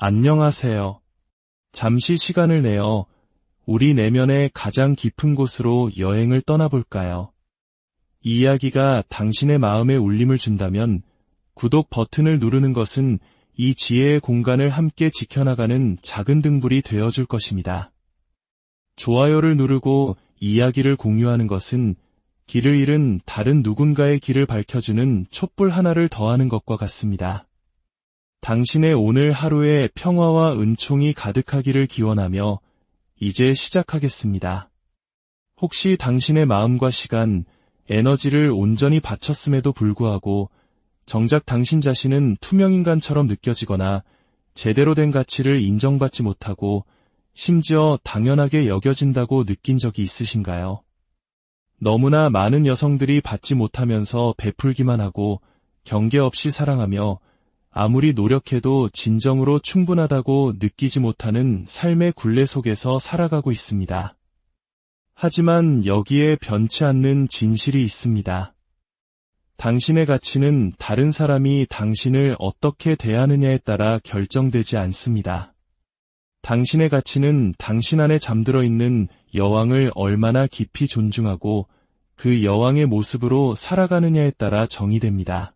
안녕하세요. 잠시 시간을 내어 우리 내면의 가장 깊은 곳으로 여행을 떠나볼까요? 이 이야기가 당신의 마음에 울림을 준다면 구독 버튼을 누르는 것은 이 지혜의 공간을 함께 지켜나가는 작은 등불이 되어줄 것입니다. 좋아요를 누르고 이야기를 공유하는 것은 길을 잃은 다른 누군가의 길을 밝혀주는 촛불 하나를 더하는 것과 같습니다. 당신의 오늘 하루에 평화와 은총이 가득하기를 기원하며 이제 시작하겠습니다. 혹시 당신의 마음과 시간, 에너지를 온전히 바쳤음에도 불구하고 정작 당신 자신은 투명인간처럼 느껴지거나 제대로 된 가치를 인정받지 못하고 심지어 당연하게 여겨진다고 느낀 적이 있으신가요? 너무나 많은 여성들이 받지 못하면서 베풀기만 하고 경계 없이 사랑하며 아무리 노력해도 진정으로 충분하다고 느끼지 못하는 삶의 굴레 속에서 살아가고 있습니다. 하지만 여기에 변치 않는 진실이 있습니다. 당신의 가치는 다른 사람이 당신을 어떻게 대하느냐에 따라 결정되지 않습니다. 당신의 가치는 당신 안에 잠들어 있는 여왕을 얼마나 깊이 존중하고 그 여왕의 모습으로 살아가느냐에 따라 정의됩니다.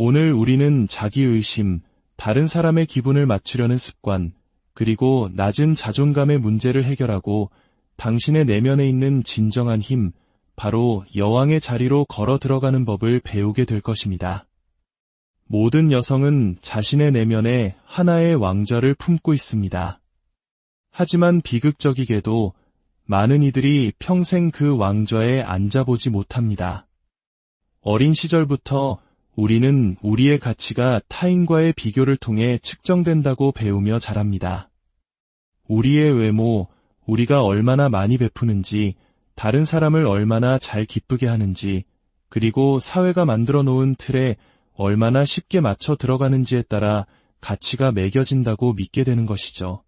오늘 우리는 자기의심, 다른 사람의 기분을 맞추려는 습관, 그리고 낮은 자존감의 문제를 해결하고 당신의 내면에 있는 진정한 힘, 바로 여왕의 자리로 걸어 들어가는 법을 배우게 될 것입니다. 모든 여성은 자신의 내면에 하나의 왕좌를 품고 있습니다. 하지만 비극적이게도 많은 이들이 평생 그 왕좌에 앉아보지 못합니다. 어린 시절부터 우리는 우리의 가치가 타인과의 비교를 통해 측정된다고 배우며 자랍니다. 우리의 외모, 우리가 얼마나 많이 베푸는지, 다른 사람을 얼마나 잘 기쁘게 하는지, 그리고 사회가 만들어 놓은 틀에 얼마나 쉽게 맞춰 들어가는지에 따라 가치가 매겨진다고 믿게 되는 것이죠.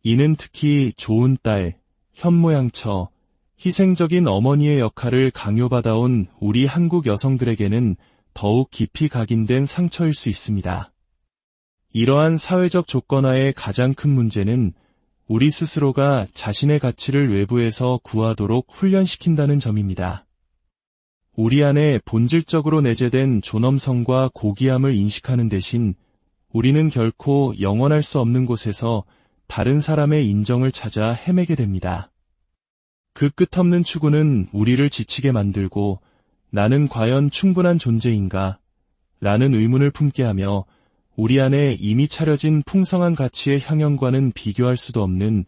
이는 특히 좋은 딸, 현모양처, 희생적인 어머니의 역할을 강요받아온 우리 한국 여성들에게는 더욱 깊이 각인된 상처일 수 있습니다. 이러한 사회적 조건화의 가장 큰 문제는 우리 스스로가 자신의 가치를 외부에서 구하도록 훈련시킨다는 점입니다. 우리 안에 본질적으로 내재된 존엄성과 고귀함을 인식하는 대신 우리는 결코 영원할 수 없는 곳에서 다른 사람의 인정을 찾아 헤매게 됩니다. 그 끝없는 추구는 우리를 지치게 만들고 나는 과연 충분한 존재인가? 라는 의문을 품게 하며 우리 안에 이미 차려진 풍성한 가치의 향연과는 비교할 수도 없는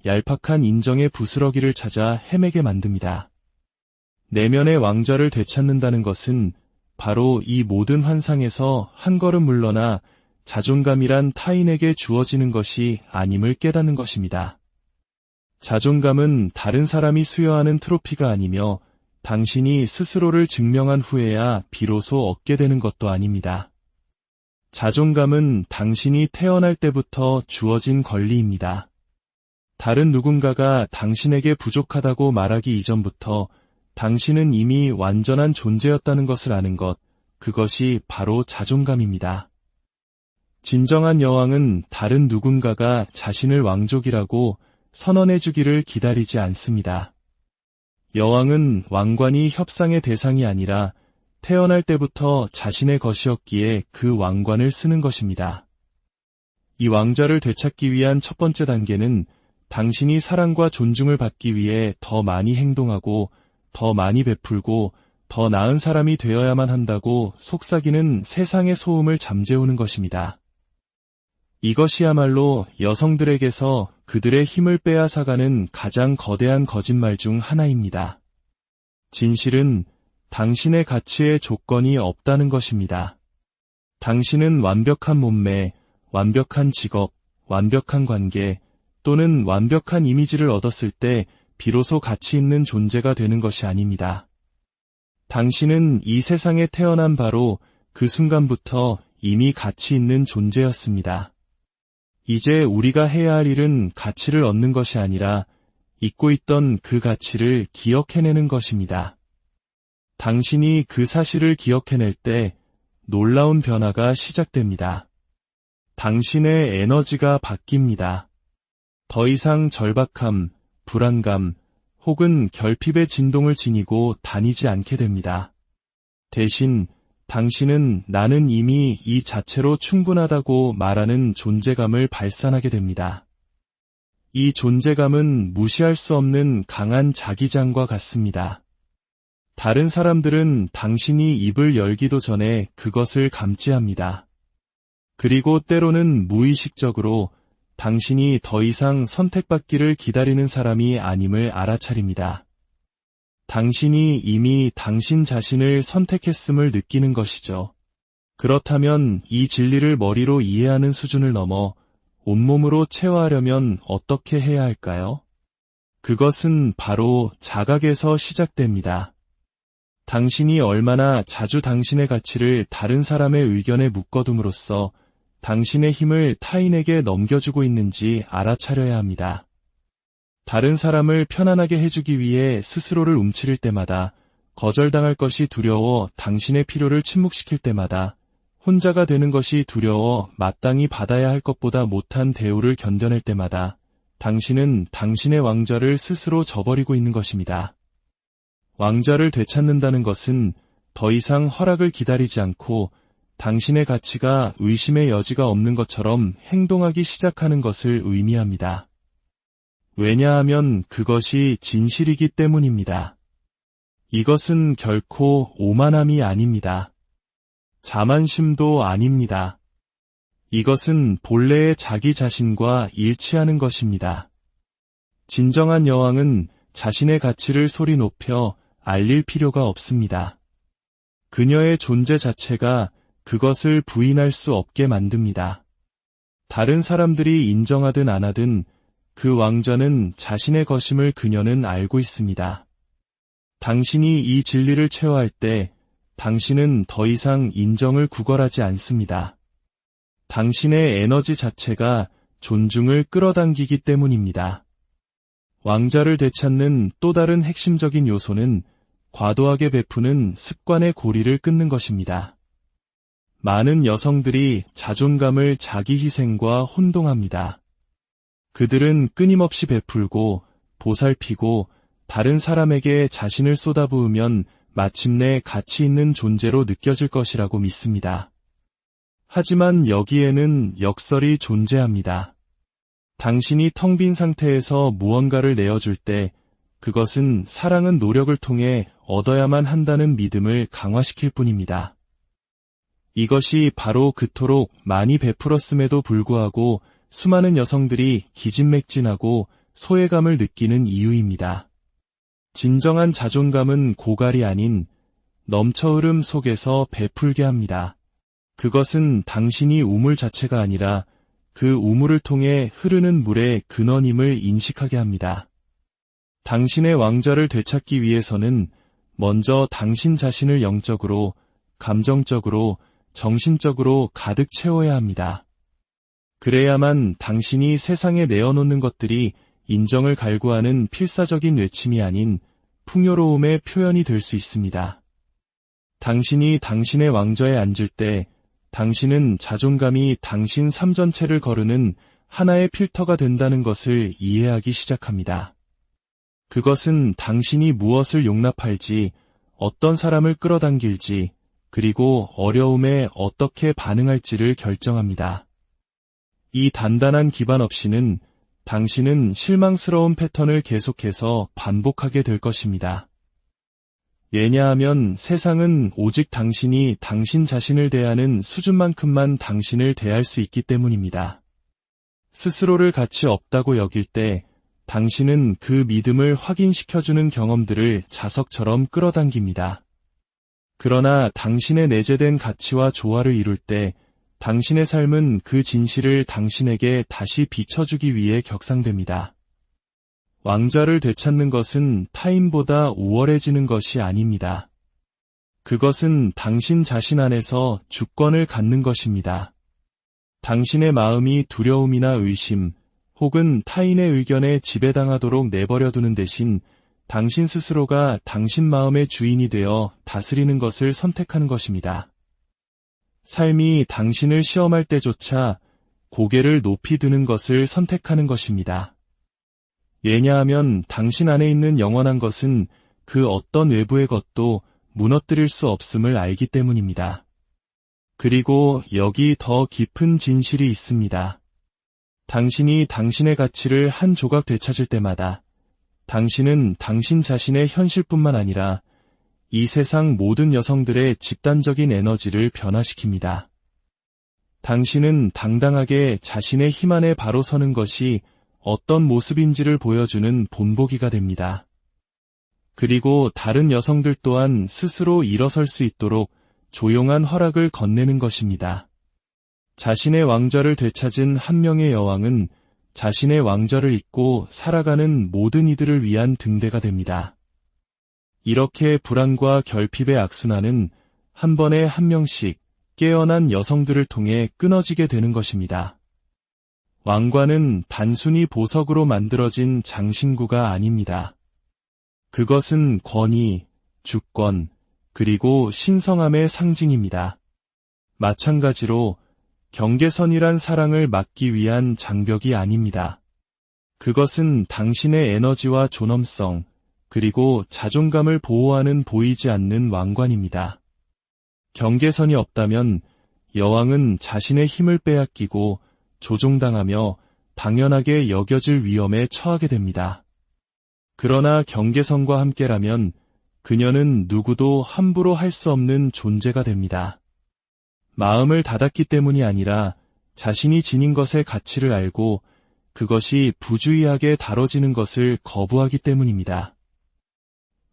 얄팍한 인정의 부스러기를 찾아 헤매게 만듭니다. 내면의 왕좌를 되찾는다는 것은 바로 이 모든 환상에서 한 걸음 물러나 자존감이란 타인에게 주어지는 것이 아님을 깨닫는 것입니다. 자존감은 다른 사람이 수여하는 트로피가 아니며 당신이 스스로를 증명한 후에야 비로소 얻게 되는 것도 아닙니다. 자존감은 당신이 태어날 때부터 주어진 권리입니다. 다른 누군가가 당신에게 부족하다고 말하기 이전부터 당신은 이미 완전한 존재였다는 것을 아는 것, 그것이 바로 자존감입니다. 진정한 여왕은 다른 누군가가 자신을 왕족이라고 선언해주기를 기다리지 않습니다. 여왕은 왕관이 협상의 대상이 아니라 태어날 때부터 자신의 것이었기에 그 왕관을 쓰는 것입니다. 이 왕좌를 되찾기 위한 첫 번째 단계는 당신이 사랑과 존중을 받기 위해 더 많이 행동하고 더 많이 베풀고 더 나은 사람이 되어야만 한다고 속삭이는 세상의 소음을 잠재우는 것입니다. 이것이야말로 여성들에게서 그들의 힘을 빼앗아가는 가장 거대한 거짓말 중 하나입니다. 진실은 당신의 가치에 조건이 없다는 것입니다. 당신은 완벽한 몸매, 완벽한 직업, 완벽한 관계 또는 완벽한 이미지를 얻었을 때 비로소 가치 있는 존재가 되는 것이 아닙니다. 당신은 이 세상에 태어난 바로 그 순간부터 이미 가치 있는 존재였습니다. 이제 우리가 해야 할 일은 가치를 얻는 것이 아니라 잊고 있던 그 가치를 기억해내는 것입니다. 당신이 그 사실을 기억해낼 때 놀라운 변화가 시작됩니다. 당신의 에너지가 바뀝니다. 더 이상 절박함, 불안감, 혹은 결핍의 진동을 지니고 다니지 않게 됩니다. 대신 당신은 나는 이미 이 자체로 충분하다고 말하는 존재감을 발산하게 됩니다. 이 존재감은 무시할 수 없는 강한 자기장과 같습니다. 다른 사람들은 당신이 입을 열기도 전에 그것을 감지합니다. 그리고 때로는 무의식적으로 당신이 더 이상 선택받기를 기다리는 사람이 아님을 알아차립니다. 당신이 이미 당신 자신을 선택했음을 느끼는 것이죠. 그렇다면 이 진리를 머리로 이해하는 수준을 넘어 온몸으로 체화하려면 어떻게 해야 할까요? 그것은 바로 자각에서 시작됩니다. 당신이 얼마나 자주 당신의 가치를 다른 사람의 의견에 묶어둠으로써 당신의 힘을 타인에게 넘겨주고 있는지 알아차려야 합니다. 다른 사람을 편안하게 해주기 위해 스스로를 움츠릴 때마다, 거절당할 것이 두려워 당신의 필요를 침묵시킬 때마다, 혼자가 되는 것이 두려워 마땅히 받아야 할 것보다 못한 대우를 견뎌낼 때마다 당신은 당신의 왕좌를 스스로 저버리고 있는 것입니다. 왕좌를 되찾는다는 것은 더 이상 허락을 기다리지 않고 당신의 가치가 의심의 여지가 없는 것처럼 행동하기 시작하는 것을 의미합니다. 왜냐하면 그것이 진실이기 때문입니다. 이것은 결코 오만함이 아닙니다. 자만심도 아닙니다. 이것은 본래의 자기 자신과 일치하는 것입니다. 진정한 여왕은 자신의 가치를 소리 높여 알릴 필요가 없습니다. 그녀의 존재 자체가 그것을 부인할 수 없게 만듭니다. 다른 사람들이 인정하든 안 하든 그 왕좌는 자신의 것임을 그녀는 알고 있습니다. 당신이 이 진리를 체화할 때 당신은 더 이상 인정을 구걸하지 않습니다. 당신의 에너지 자체가 존중을 끌어당기기 때문입니다. 왕좌를 되찾는 또 다른 핵심적인 요소는 과도하게 베푸는 습관의 고리를 끊는 것입니다. 많은 여성들이 자존감을 자기 희생과 혼동합니다. 그들은 끊임없이 베풀고 보살피고 다른 사람에게 자신을 쏟아부으면 마침내 가치 있는 존재로 느껴질 것이라고 믿습니다. 하지만 여기에는 역설이 존재합니다. 당신이 텅 빈 상태에서 무언가를 내어줄 때 그것은 사랑은 노력을 통해 얻어야만 한다는 믿음을 강화시킬 뿐입니다. 이것이 바로 그토록 많이 베풀었음에도 불구하고 수많은 여성들이 기진맥진하고 소외감을 느끼는 이유입니다. 진정한 자존감은 고갈이 아닌 넘쳐흐름 속에서 베풀게 합니다. 그것은 당신이 우물 자체가 아니라 그 우물을 통해 흐르는 물의 근원임을 인식하게 합니다. 당신의 왕좌를 되찾기 위해서는 먼저 당신 자신을 영적으로, 감정적으로, 정신적으로 가득 채워야 합니다. 그래야만 당신이 세상에 내어놓는 것들이 인정을 갈구하는 필사적인 외침이 아닌 풍요로움의 표현이 될 수 있습니다. 당신이 당신의 왕좌에 앉을 때 당신은 자존감이 당신 삶 전체를 거르는 하나의 필터가 된다는 것을 이해하기 시작합니다. 그것은 당신이 무엇을 용납할지, 어떤 사람을 끌어당길지, 그리고 어려움에 어떻게 반응할지를 결정합니다. 이 단단한 기반 없이는 당신은 실망스러운 패턴을 계속해서 반복하게 될 것입니다. 왜냐하면 세상은 오직 당신이 당신 자신을 대하는 수준만큼만 당신을 대할 수 있기 때문입니다. 스스로를 가치 없다고 여길 때 당신은 그 믿음을 확인시켜주는 경험들을 자석처럼 끌어당깁니다. 그러나 당신의 내재된 가치와 조화를 이룰 때 당신의 삶은 그 진실을 당신에게 다시 비춰주기 위해 격상됩니다. 왕좌를 되찾는 것은 타인보다 우월해지는 것이 아닙니다. 그것은 당신 자신 안에서 주권을 갖는 것입니다. 당신의 마음이 두려움이나 의심, 혹은 타인의 의견에 지배당하도록 내버려두는 대신 당신 스스로가 당신 마음의 주인이 되어 다스리는 것을 선택하는 것입니다. 삶이 당신을 시험할 때조차 고개를 높이 드는 것을 선택하는 것입니다. 왜냐하면 당신 안에 있는 영원한 것은 그 어떤 외부의 것도 무너뜨릴 수 없음을 알기 때문입니다. 그리고 여기 더 깊은 진실이 있습니다. 당신이 당신의 가치를 한 조각 되찾을 때마다 당신은 당신 자신의 현실뿐만 아니라 이 세상 모든 여성들의 집단적인 에너지를 변화시킵니다. 당신은 당당하게 자신의 힘 안에 바로 서는 것이 어떤 모습인지를 보여주는 본보기가 됩니다. 그리고 다른 여성들 또한 스스로 일어설 수 있도록 조용한 허락을 건네는 것입니다. 자신의 왕좌를 되찾은 한 명의 여왕은 자신의 왕좌를 잇고 살아가는 모든 이들을 위한 등대가 됩니다. 이렇게 불안과 결핍의 악순환은 한 번에 한 명씩 깨어난 여성들을 통해 끊어지게 되는 것입니다. 왕관은 단순히 보석으로 만들어진 장신구가 아닙니다. 그것은 권위, 주권, 그리고 신성함의 상징입니다. 마찬가지로 경계선이란 사랑을 막기 위한 장벽이 아닙니다. 그것은 당신의 에너지와 존엄성, 그리고 자존감을 보호하는 보이지 않는 왕관입니다. 경계선이 없다면 여왕은 자신의 힘을 빼앗기고 조종당하며 당연하게 여겨질 위험에 처하게 됩니다. 그러나 경계선과 함께라면 그녀는 누구도 함부로 할 수 없는 존재가 됩니다. 마음을 닫았기 때문이 아니라 자신이 지닌 것의 가치를 알고 그것이 부주의하게 다뤄지는 것을 거부하기 때문입니다.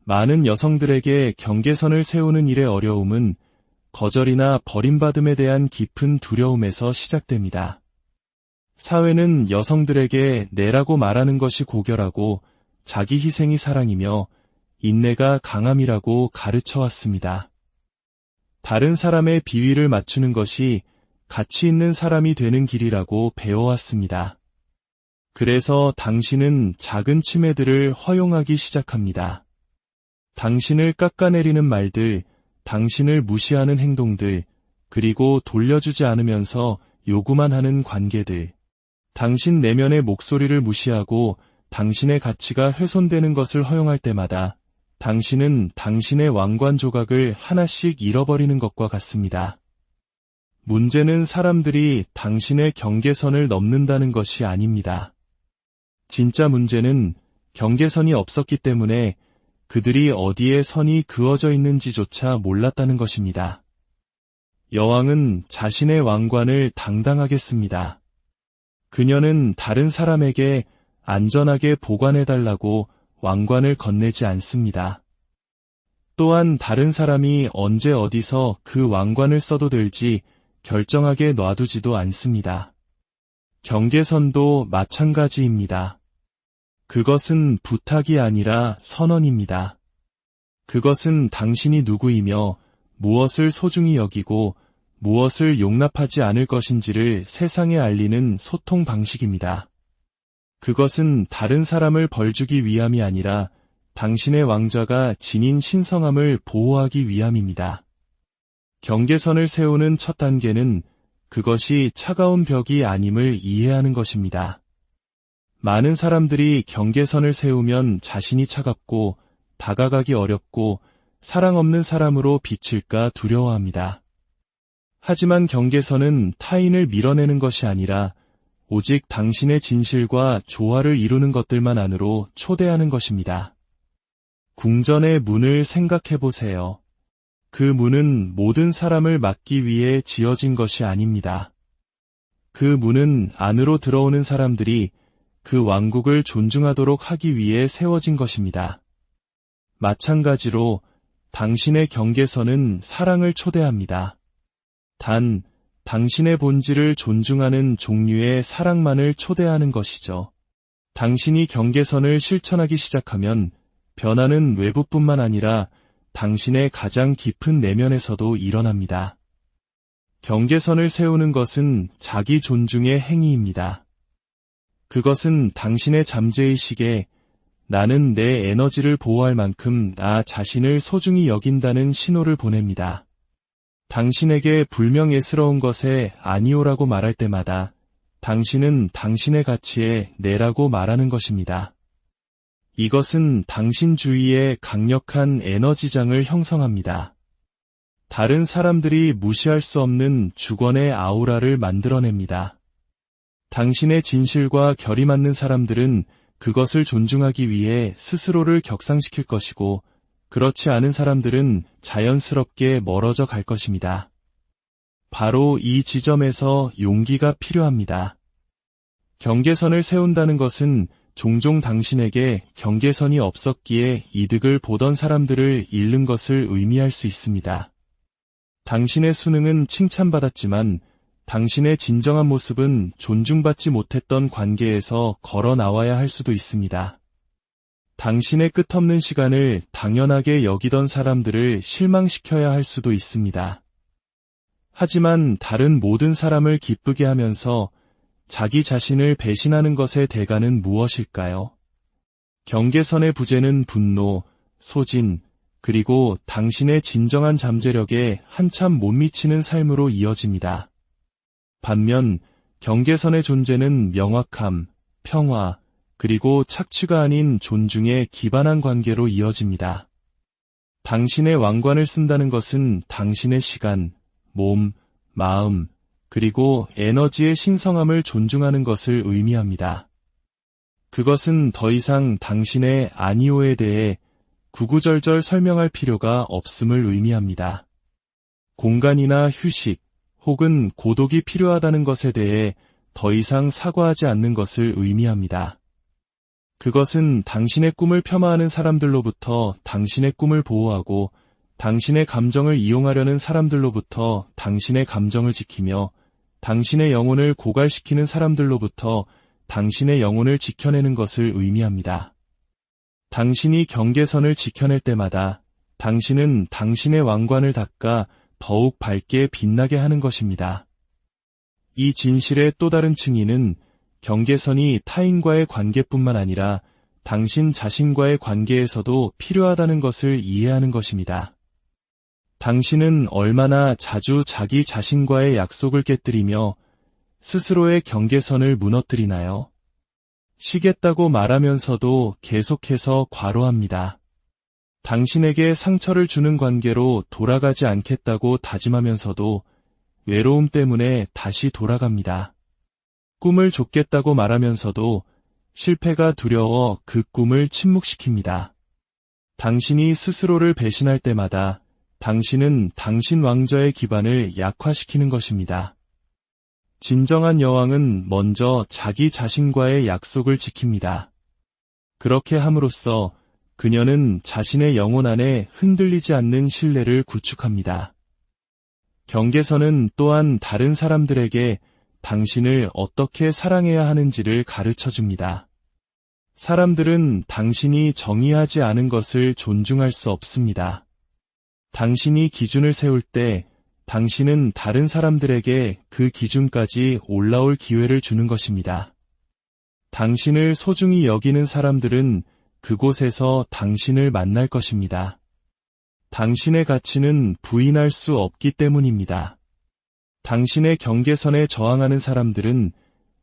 많은 여성들에게 경계선을 세우는 일의 어려움은 거절이나 버림받음에 대한 깊은 두려움에서 시작됩니다. 사회는 여성들에게 내라고 말하는 것이 고결하고 자기 희생이 사랑이며 인내가 강함이라고 가르쳐왔습니다. 다른 사람의 비위를 맞추는 것이 가치 있는 사람이 되는 길이라고 배워왔습니다. 그래서 당신은 작은 침해들을 허용하기 시작합니다. 당신을 깎아내리는 말들, 당신을 무시하는 행동들, 그리고 돌려주지 않으면서 요구만 하는 관계들. 당신 내면의 목소리를 무시하고 당신의 가치가 훼손되는 것을 허용할 때마다 당신은 당신의 왕관 조각을 하나씩 잃어버리는 것과 같습니다. 문제는 사람들이 당신의 경계선을 넘는다는 것이 아닙니다. 진짜 문제는 경계선이 없었기 때문에 그들이 어디에 선이 그어져 있는지조차 몰랐다는 것입니다. 여왕은 자신의 왕관을 당당하게 씁니다. 그녀는 다른 사람에게 안전하게 보관해달라고 왕관을 건네지 않습니다. 또한 다른 사람이 언제 어디서 그 왕관을 써도 될지 결정하게 놔두지도 않습니다. 경계선도 마찬가지입니다. 그것은 부탁이 아니라 선언입니다. 그것은 당신이 누구이며 무엇을 소중히 여기고 무엇을 용납하지 않을 것인지를 세상에 알리는 소통 방식입니다. 그것은 다른 사람을 벌주기 위함이 아니라 당신의 왕좌가 지닌 신성함을 보호하기 위함입니다. 경계선을 세우는 첫 단계는 그것이 차가운 벽이 아님을 이해하는 것입니다. 많은 사람들이 경계선을 세우면 자신이 차갑고 다가가기 어렵고 사랑 없는 사람으로 비칠까 두려워합니다. 하지만 경계선은 타인을 밀어내는 것이 아니라 오직 당신의 진실과 조화를 이루는 것들만 안으로 초대하는 것입니다. 궁전의 문을 생각해 보세요. 그 문은 모든 사람을 막기 위해 지어진 것이 아닙니다. 그 문은 안으로 들어오는 사람들이 그 왕국을 존중하도록 하기 위해 세워진 것입니다. 마찬가지로 당신의 경계선은 사랑을 초대합니다. 단, 당신의 본질을 존중하는 종류의 사랑만을 초대하는 것이죠. 당신이 경계선을 실천하기 시작하면 변화는 외부뿐만 아니라 당신의 가장 깊은 내면에서도 일어납니다. 경계선을 세우는 것은 자기 존중의 행위입니다. 그것은 당신의 잠재의식에 나는 내 에너지를 보호할 만큼 나 자신을 소중히 여긴다는 신호를 보냅니다. 당신에게 불명예스러운 것에 아니오라고 말할 때마다 당신은 당신의 가치에 내라고 말하는 것입니다. 이것은 당신 주위에 강력한 에너지장을 형성합니다. 다른 사람들이 무시할 수 없는 주권의 아우라를 만들어냅니다. 당신의 진실과 결이 맞는 사람들은 그것을 존중하기 위해 스스로를 격상시킬 것이고, 그렇지 않은 사람들은 자연스럽게 멀어져 갈 것입니다. 바로 이 지점에서 용기가 필요합니다. 경계선을 세운다는 것은 종종 당신에게 경계선이 없었기에 이득을 보던 사람들을 잃는 것을 의미할 수 있습니다. 당신의 수능은 칭찬받았지만 당신의 진정한 모습은 존중받지 못했던 관계에서 걸어 나와야 할 수도 있습니다. 당신의 끝없는 시간을 당연하게 여기던 사람들을 실망시켜야 할 수도 있습니다. 하지만 다른 모든 사람을 기쁘게 하면서 자기 자신을 배신하는 것의 대가는 무엇일까요? 경계선의 부재는 분노, 소진, 그리고 당신의 진정한 잠재력에 한참 못 미치는 삶으로 이어집니다. 반면 경계선의 존재는 명확함, 평화, 그리고 착취가 아닌 존중에 기반한 관계로 이어집니다. 당신의 왕관을 쓴다는 것은 당신의 시간, 몸, 마음, 그리고 에너지의 신성함을 존중하는 것을 의미합니다. 그것은 더 이상 당신의 아니오에 대해 구구절절 설명할 필요가 없음을 의미합니다. 공간이나 휴식, 혹은 고독이 필요하다는 것에 대해 더 이상 사과하지 않는 것을 의미합니다. 그것은 당신의 꿈을 폄하하는 사람들로부터 당신의 꿈을 보호하고 당신의 감정을 이용하려는 사람들로부터 당신의 감정을 지키며 당신의 영혼을 고갈시키는 사람들로부터 당신의 영혼을 지켜내는 것을 의미합니다. 당신이 경계선을 지켜낼 때마다 당신은 당신의 왕관을 닦아 더욱 밝게 빛나게 하는 것입니다. 이 진실의 또 다른 층위는 경계선이 타인과의 관계뿐만 아니라 당신 자신과의 관계에서도 필요하다는 것을 이해하는 것입니다. 당신은 얼마나 자주 자기 자신과의 약속을 깨뜨리며 스스로의 경계선을 무너뜨리나요? 쉬겠다고 말하면서도 계속해서 과로합니다. 당신에게 상처를 주는 관계로 돌아가지 않겠다고 다짐하면서도 외로움 때문에 다시 돌아갑니다. 꿈을 좇겠다고 말하면서도 실패가 두려워 그 꿈을 침묵시킵니다. 당신이 스스로를 배신할 때마다 당신은 당신 왕좌의 기반을 약화시키는 것입니다. 진정한 여왕은 먼저 자기 자신과의 약속을 지킵니다. 그렇게 함으로써 그녀는 자신의 영혼 안에 흔들리지 않는 신뢰를 구축합니다. 경계선은 또한 다른 사람들에게 당신을 어떻게 사랑해야 하는지를 가르쳐줍니다. 사람들은 당신이 정의하지 않은 것을 존중할 수 없습니다. 당신이 기준을 세울 때 당신은 다른 사람들에게 그 기준까지 올라올 기회를 주는 것입니다. 당신을 소중히 여기는 사람들은 그곳에서 당신을 만날 것입니다. 당신의 가치는 부인할 수 없기 때문입니다. 당신의 경계선에 저항하는 사람들은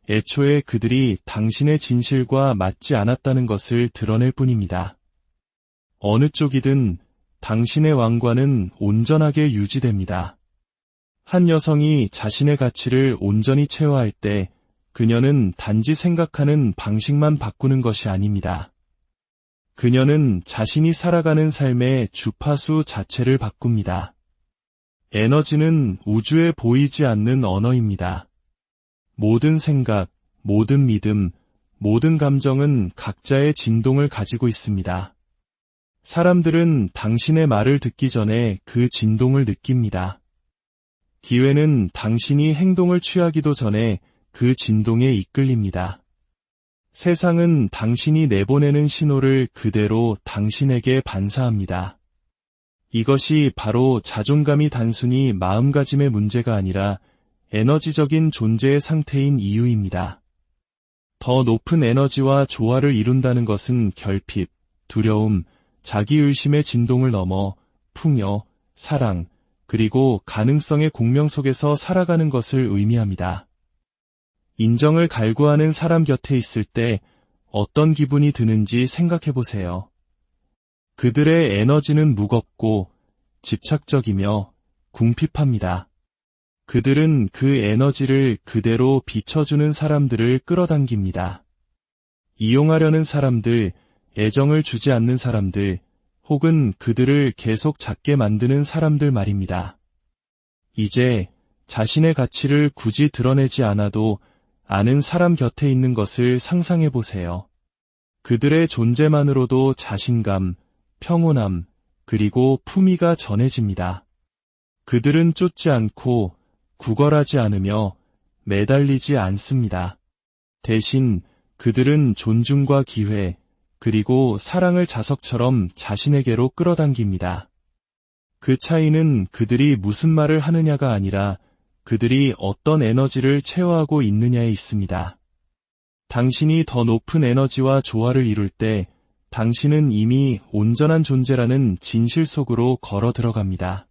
애초에 그들이 당신의 진실과 맞지 않았다는 것을 드러낼 뿐입니다. 어느 쪽이든 당신의 왕관은 온전하게 유지됩니다. 한 여성이 자신의 가치를 온전히 체화할 때 그녀는 단지 생각하는 방식만 바꾸는 것이 아닙니다. 그녀는 자신이 살아가는 삶의 주파수 자체를 바꿉니다. 에너지는 우주에 보이지 않는 언어입니다. 모든 생각, 모든 믿음, 모든 감정은 각자의 진동을 가지고 있습니다. 사람들은 당신의 말을 듣기 전에 그 진동을 느낍니다. 기회는 당신이 행동을 취하기도 전에 그 진동에 이끌립니다. 세상은 당신이 내보내는 신호를 그대로 당신에게 반사합니다. 이것이 바로 자존감이 단순히 마음가짐의 문제가 아니라 에너지적인 존재의 상태인 이유입니다. 더 높은 에너지와 조화를 이룬다는 것은 결핍, 두려움, 자기의심의 진동을 넘어 풍요, 사랑, 그리고 가능성의 공명 속에서 살아가는 것을 의미합니다. 인정을 갈구하는 사람 곁에 있을 때 어떤 기분이 드는지 생각해 보세요. 그들의 에너지는 무겁고 집착적이며 궁핍합니다. 그들은 그 에너지를 그대로 비춰주는 사람들을 끌어당깁니다. 이용하려는 사람들, 애정을 주지 않는 사람들, 혹은 그들을 계속 작게 만드는 사람들 말입니다. 이제 자신의 가치를 굳이 드러내지 않아도 아는 사람 곁에 있는 것을 상상해 보세요. 그들의 존재만으로도 자신감, 평온함, 그리고 품위가 전해집니다. 그들은 쫓지 않고 구걸하지 않으며 매달리지 않습니다. 대신 그들은 존중과 기회, 그리고 사랑을 자석처럼 자신에게로 끌어당깁니다. 그 차이는 그들이 무슨 말을 하느냐가 아니라 그들이 어떤 에너지를 체화하고 있느냐에 있습니다. 당신이 더 높은 에너지와 조화를 이룰 때 당신은 이미 온전한 존재라는 진실 속으로 걸어 들어갑니다.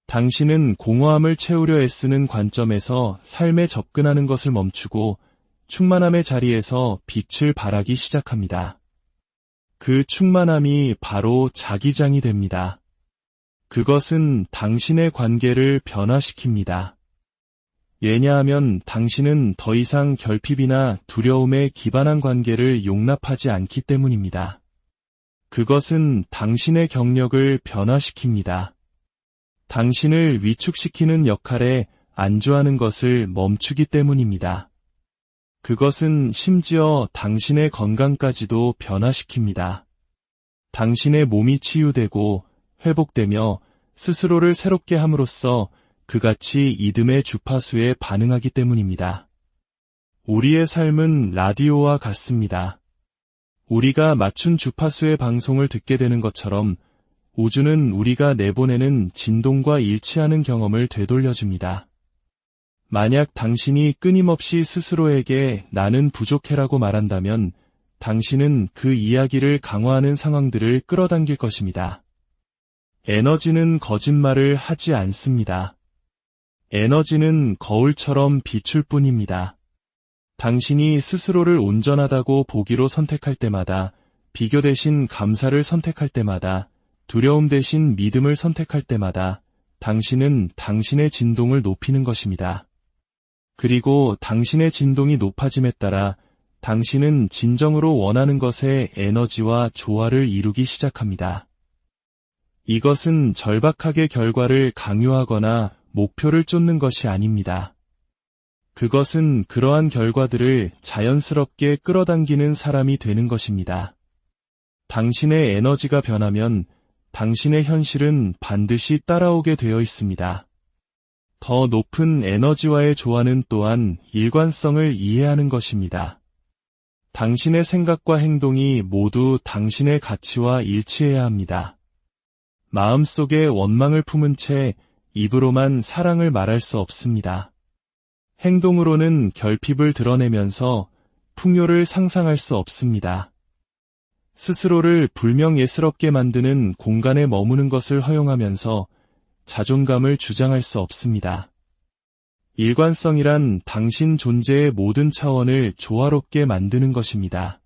당신은 공허함을 채우려 애쓰는 관점에서 삶에 접근하는 것을 멈추고 충만함의 자리에서 빛을 발하기 시작합니다. 그 충만함이 바로 자기장이 됩니다. 그것은 당신의 관계를 변화시킵니다. 왜냐하면 당신은 더 이상 결핍이나 두려움에 기반한 관계를 용납하지 않기 때문입니다. 그것은 당신의 경력을 변화시킵니다. 당신을 위축시키는 역할에 안주하는 것을 멈추기 때문입니다. 그것은 심지어 당신의 건강까지도 변화시킵니다. 당신의 몸이 치유되고 회복되며 스스로를 새롭게 함으로써 그같이 이듬의 주파수에 반응하기 때문입니다. 우리의 삶은 라디오와 같습니다. 우리가 맞춘 주파수의 방송을 듣게 되는 것처럼 우주는 우리가 내보내는 진동과 일치하는 경험을 되돌려줍니다. 만약 당신이 끊임없이 스스로에게 나는 부족해라고 말한다면 당신은 그 이야기를 강화하는 상황들을 끌어당길 것입니다. 에너지는 거짓말을 하지 않습니다. 에너지는 거울처럼 비출 뿐입니다. 당신이 스스로를 온전하다고 보기로 선택할 때마다, 비교 대신 감사를 선택할 때마다, 두려움 대신 믿음을 선택할 때마다 당신은 당신의 진동을 높이는 것입니다. 그리고 당신의 진동이 높아짐에 따라 당신은 진정으로 원하는 것의 에너지와 조화를 이루기 시작합니다. 이것은 절박하게 결과를 강요하거나 목표를 쫓는 것이 아닙니다. 그것은 그러한 결과들을 자연스럽게 끌어당기는 사람이 되는 것입니다. 당신의 에너지가 변하면 당신의 현실은 반드시 따라오게 되어 있습니다. 더 높은 에너지와의 조화는 또한 일관성을 이해하는 것입니다. 당신의 생각과 행동이 모두 당신의 가치와 일치해야 합니다. 마음속에 원망을 품은 채 입으로만 사랑을 말할 수 없습니다. 행동으로는 결핍을 드러내면서 풍요를 상상할 수 없습니다. 스스로를 불명예스럽게 만드는 공간에 머무는 것을 허용하면서 자존감을 주장할 수 없습니다. 일관성이란 당신 존재의 모든 차원을 조화롭게 만드는 것입니다.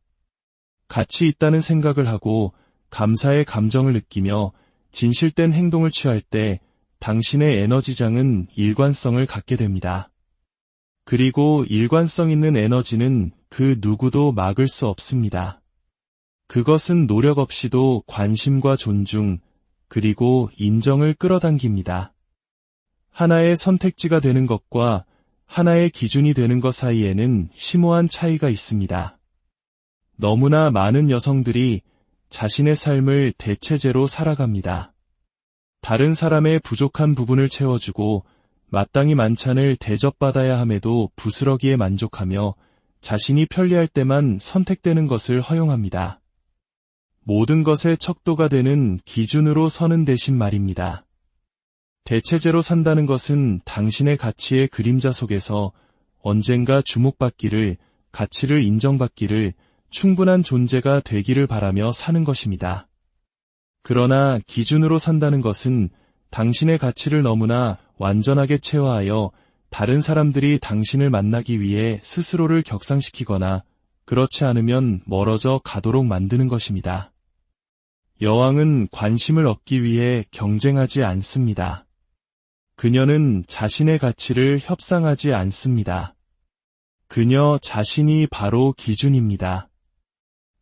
가치 있다는 생각을 하고 감사의 감정을 느끼며 진실된 행동을 취할 때 당신의 에너지장은 일관성을 갖게 됩니다. 그리고 일관성 있는 에너지는 그 누구도 막을 수 없습니다. 그것은 노력 없이도 관심과 존중, 그리고 인정을 끌어당깁니다. 하나의 선택지가 되는 것과 하나의 기준이 되는 것 사이에는 심오한 차이가 있습니다. 너무나 많은 여성들이 자신의 삶을 대체제로 살아갑니다. 다른 사람의 부족한 부분을 채워주고 마땅히 만찬을 대접받아야 함에도 부스러기에 만족하며 자신이 편리할 때만 선택되는 것을 허용합니다. 모든 것의 척도가 되는 기준으로 서는 대신 말입니다. 대체제로 산다는 것은 당신의 가치의 그림자 속에서 언젠가 주목받기를, 가치를 인정받기를, 충분한 존재가 되기를 바라며 사는 것입니다. 그러나 기준으로 산다는 것은 당신의 가치를 너무나 완전하게 체화하여 다른 사람들이 당신을 만나기 위해 스스로를 격상시키거나 그렇지 않으면 멀어져 가도록 만드는 것입니다. 여왕은 관심을 얻기 위해 경쟁하지 않습니다. 그녀는 자신의 가치를 협상하지 않습니다. 그녀 자신이 바로 기준입니다.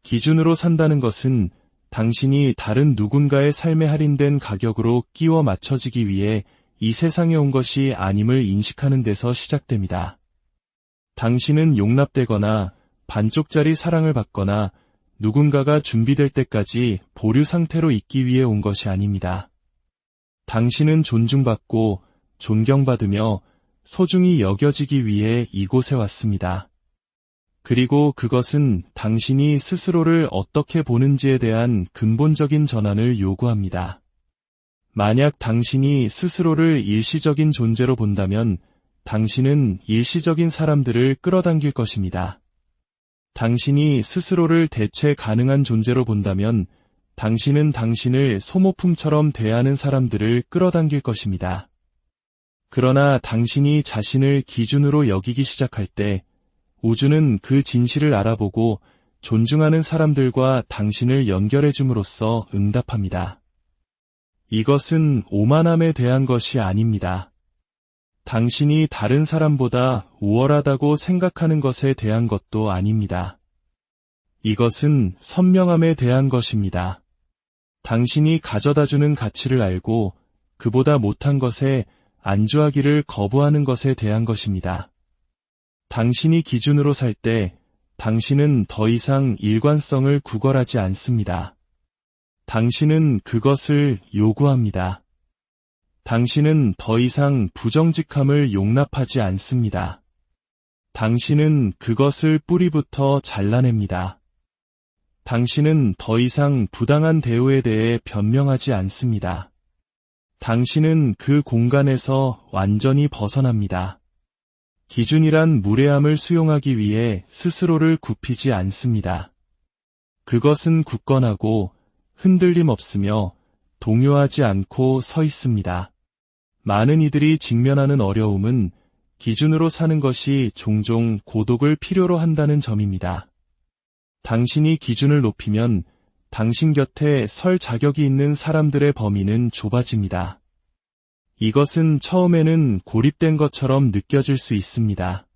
기준으로 산다는 것은 당신이 다른 누군가의 삶에 할인된 가격으로 끼워 맞춰지기 위해 이 세상에 온 것이 아님을 인식하는 데서 시작됩니다. 당신은 용납되거나 반쪽짜리 사랑을 받거나 누군가가 준비될 때까지 보류 상태로 있기 위해 온 것이 아닙니다. 당신은 존중받고 존경받으며 소중히 여겨지기 위해 이곳에 왔습니다. 그리고 그것은 당신이 스스로를 어떻게 보는지에 대한 근본적인 전환을 요구합니다. 만약 당신이 스스로를 일시적인 존재로 본다면 당신은 일시적인 사람들을 끌어당길 것입니다. 당신이 스스로를 대체 가능한 존재로 본다면 당신은 당신을 소모품처럼 대하는 사람들을 끌어당길 것입니다. 그러나 당신이 자신을 기준으로 여기기 시작할 때 우주는 그 진실을 알아보고 존중하는 사람들과 당신을 연결해 줌으로써 응답합니다. 이것은 오만함에 대한 것이 아닙니다. 당신이 다른 사람보다 우월하다고 생각하는 것에 대한 것도 아닙니다. 이것은 선명함에 대한 것입니다. 당신이 가져다주는 가치를 알고 그보다 못한 것에 안주하기를 거부하는 것에 대한 것입니다. 당신이 기준으로 살 때 당신은 더 이상 일관성을 구걸하지 않습니다. 당신은 그것을 요구합니다. 당신은 더 이상 부정직함을 용납하지 않습니다. 당신은 그것을 뿌리부터 잘라냅니다. 당신은 더 이상 부당한 대우에 대해 변명하지 않습니다. 당신은 그 공간에서 완전히 벗어납니다. 기준이란 무례함을 수용하기 위해 스스로를 굽히지 않습니다. 그것은 굳건하고 흔들림 없으며 동요하지 않고 서 있습니다. 많은 이들이 직면하는 어려움은 기준으로 사는 것이 종종 고독을 필요로 한다는 점입니다. 당신이 기준을 높이면 당신 곁에 설 자격이 있는 사람들의 범위는 좁아집니다. 이것은 처음에는 고립된 것처럼 느껴질 수 있습니다.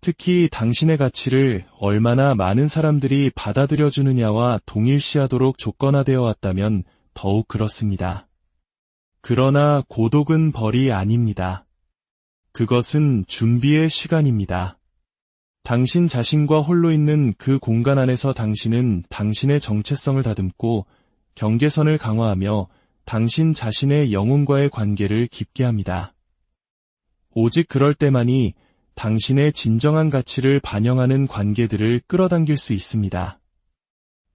특히 당신의 가치를 얼마나 많은 사람들이 받아들여주느냐와 동일시하도록 조건화되어 왔다면 더욱 그렇습니다. 그러나 고독은 벌이 아닙니다. 그것은 준비의 시간입니다. 당신 자신과 홀로 있는 그 공간 안에서 당신은 당신의 정체성을 다듬고 경계선을 강화하며 당신 자신의 영혼과의 관계를 깊게 합니다. 오직 그럴 때만이 당신의 진정한 가치를 반영하는 관계들을 끌어당길 수 있습니다.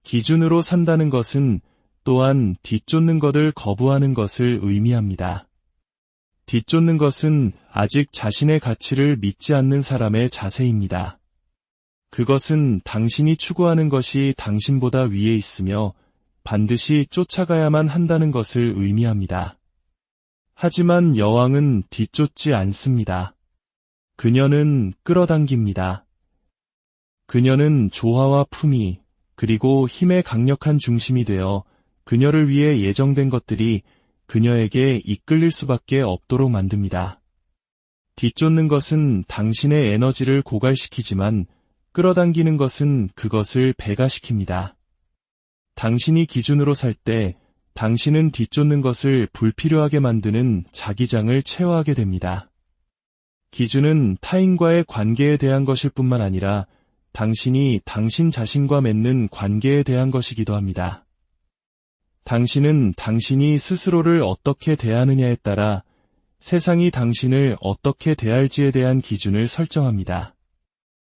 기준으로 산다는 것은 또한 뒤쫓는 것을 거부하는 것을 의미합니다. 뒤쫓는 것은 아직 자신의 가치를 믿지 않는 사람의 자세입니다. 그것은 당신이 추구하는 것이 당신보다 위에 있으며 반드시 쫓아가야만 한다는 것을 의미합니다. 하지만 여왕은 뒤쫓지 않습니다. 그녀는 끌어당깁니다. 그녀는 조화와 품위, 그리고 힘의 강력한 중심이 되어 그녀를 위해 예정된 것들이 그녀에게 이끌릴 수밖에 없도록 만듭니다. 뒤쫓는 것은 당신의 에너지를 고갈시키지만 끌어당기는 것은 그것을 배가시킵니다. 당신이 기준으로 살 때 당신은 뒤쫓는 것을 불필요하게 만드는 자기장을 채워하게 됩니다. 기준은 타인과의 관계에 대한 것일 뿐만 아니라 당신이 당신 자신과 맺는 관계에 대한 것이기도 합니다. 당신은 당신이 스스로를 어떻게 대하느냐에 따라 세상이 당신을 어떻게 대할지에 대한 기준을 설정합니다.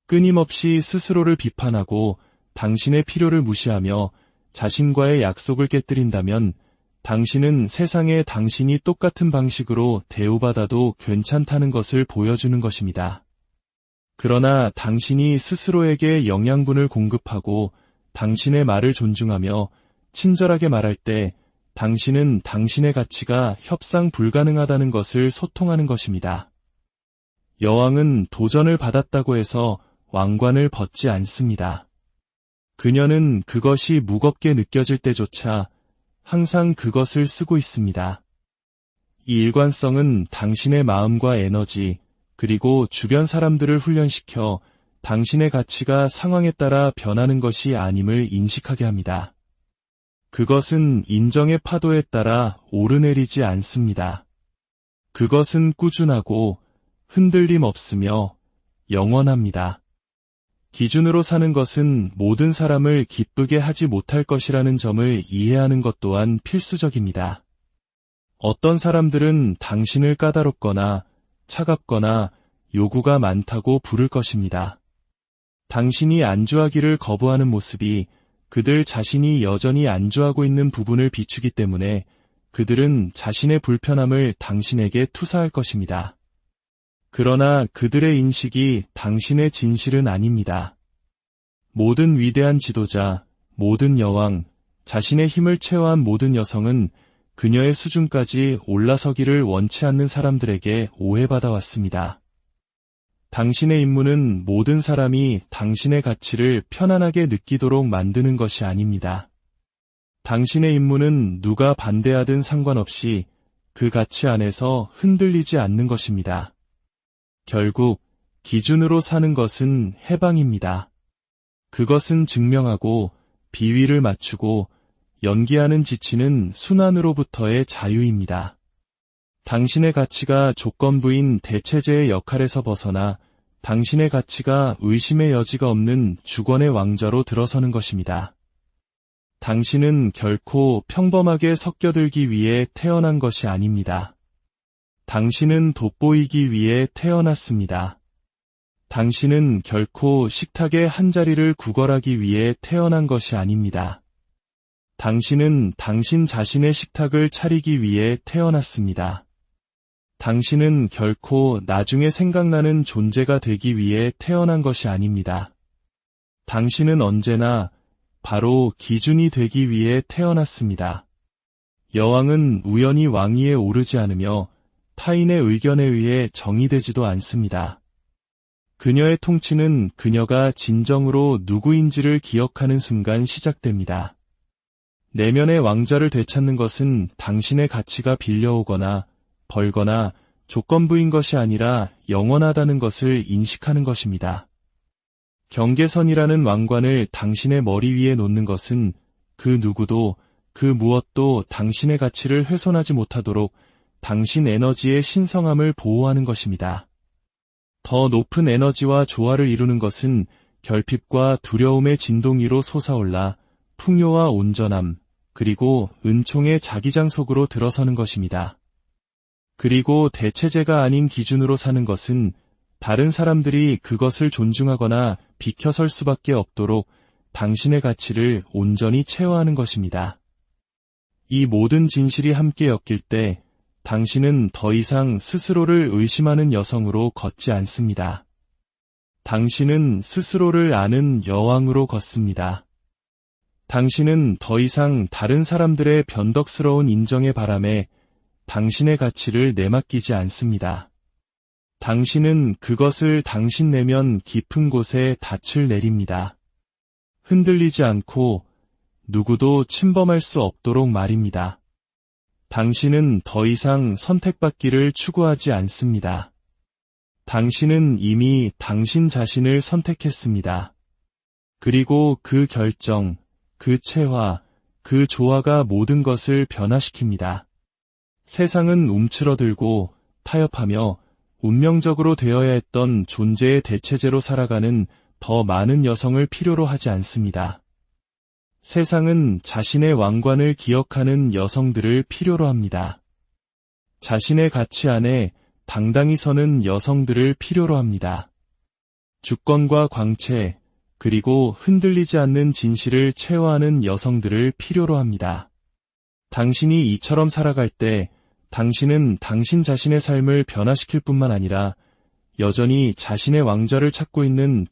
끊임없이 스스로를 비판하고 당신의 필요를 무시하며 자신과의 약속을 깨뜨린다면 당신은 세상에 당신이 똑같은 방식으로 대우받아도 괜찮다는 것을 보여주는 것입니다. 그러나 당신이 스스로에게 영양분을 공급하고 당신의 말을 존중하며 친절하게 말할 때 당신은 당신의 가치가 협상 불가능하다는 것을 소통하는 것입니다. 여왕은 도전을 받았다고 해서 왕관을 벗지 않습니다. 그녀는 그것이 무겁게 느껴질 때조차 항상 그것을 쓰고 있습니다. 이 일관성은 당신의 마음과 에너지, 그리고 주변 사람들을 훈련시켜 당신의 가치가 상황에 따라 변하는 것이 아님을 인식하게 합니다. 그것은 인정의 파도에 따라 오르내리지 않습니다. 그것은 꾸준하고 흔들림 없으며 영원합니다. 기준으로 사는 것은 모든 사람을 기쁘게 하지 못할 것이라는 점을 이해하는 것 또한 필수적입니다. 어떤 사람들은 당신을 까다롭거나 차갑거나 요구가 많다고 부를 것입니다. 당신이 안주하기를 거부하는 모습이 그들 자신이 여전히 안주하고 있는 부분을 비추기 때문에 그들은 자신의 불편함을 당신에게 투사할 것입니다. 그러나 그들의 인식이 당신의 진실은 아닙니다. 모든 위대한 지도자, 모든 여왕, 자신의 힘을 체화한 모든 여성은 그녀의 수준까지 올라서기를 원치 않는 사람들에게 오해받아 왔습니다. 당신의 임무는 모든 사람이 당신의 가치를 편안하게 느끼도록 만드는 것이 아닙니다. 당신의 임무는 누가 반대하든 상관없이 그 가치 안에서 흔들리지 않는 것입니다. 결국 기준으로 사는 것은 해방입니다. 그것은 증명하고 비위를 맞추고 연기하는 지치는 순환으로부터의 자유입니다. 당신의 가치가 조건부인 대체제의 역할에서 벗어나 당신의 가치가 의심의 여지가 없는 주권의 왕좌로 들어서는 것입니다. 당신은 결코 평범하게 섞여들기 위해 태어난 것이 아닙니다. 당신은 돋보이기 위해 태어났습니다. 당신은 결코 식탁의 한자리를 구걸하기 위해 태어난 것이 아닙니다. 당신은 당신 자신의 식탁을 차리기 위해 태어났습니다. 당신은 결코 나중에 생각나는 존재가 되기 위해 태어난 것이 아닙니다. 당신은 언제나 바로 기준이 되기 위해 태어났습니다. 여왕은 우연히 왕위에 오르지 않으며 타인의 의견에 의해 정의되지도 않습니다. 그녀의 통치는 그녀가 진정으로 누구인지를 기억하는 순간 시작됩니다. 내면의 왕좌를 되찾는 것은 당신의 가치가 빌려오거나 벌거나 조건부인 것이 아니라 영원하다는 것을 인식하는 것입니다. 경계선이라는 왕관을 당신의 머리 위에 놓는 것은 그 누구도 그 무엇도 당신의 가치를 훼손하지 못하도록 당신 에너지의 신성함을 보호하는 것입니다. 더 높은 에너지와 조화를 이루는 것은 결핍과 두려움의 진동 위로 솟아올라 풍요와 온전함, 그리고 은총의 자기장 속으로 들어서는 것입니다. 그리고 대체제가 아닌 기준으로 사는 것은 다른 사람들이 그것을 존중하거나 비켜설 수밖에 없도록 당신의 가치를 온전히 체화하는 것입니다. 이 모든 진실이 함께 엮일 때 당신은 더 이상 스스로를 의심하는 여성으로 걷지 않습니다. 당신은 스스로를 아는 여왕으로 걷습니다. 당신은 더 이상 다른 사람들의 변덕스러운 인정의 바람에 당신의 가치를 내맡기지 않습니다. 당신은 그것을 당신 내면 깊은 곳에 닻을 내립니다. 흔들리지 않고 누구도 침범할 수 없도록 말입니다. 당신은 더 이상 선택받기를 추구하지 않습니다. 당신은 이미 당신 자신을 선택했습니다. 그리고 그 결정, 그 체화, 그 조화가 모든 것을 변화시킵니다. 세상은 움츠러들고 타협하며 운명적으로 되어야 했던 존재의 대체제로 살아가는 더 많은 여성을 필요로 하지 않습니다. 세상은 자신의 왕관을 기억하는 여성들을 필요로 합니다. 자신의 가치 안에 당당히 서는 여성들을 필요로 합니다. 주권과 광채, 그리고 흔들리지 않는 진실을 체화하는 여성들을 필요로 합니다. 당신이 이처럼 살아갈 때 당신은 당신 자신의 삶을 변화시킬 뿐만 아니라 여전히 자신의 왕좌를 찾고 있는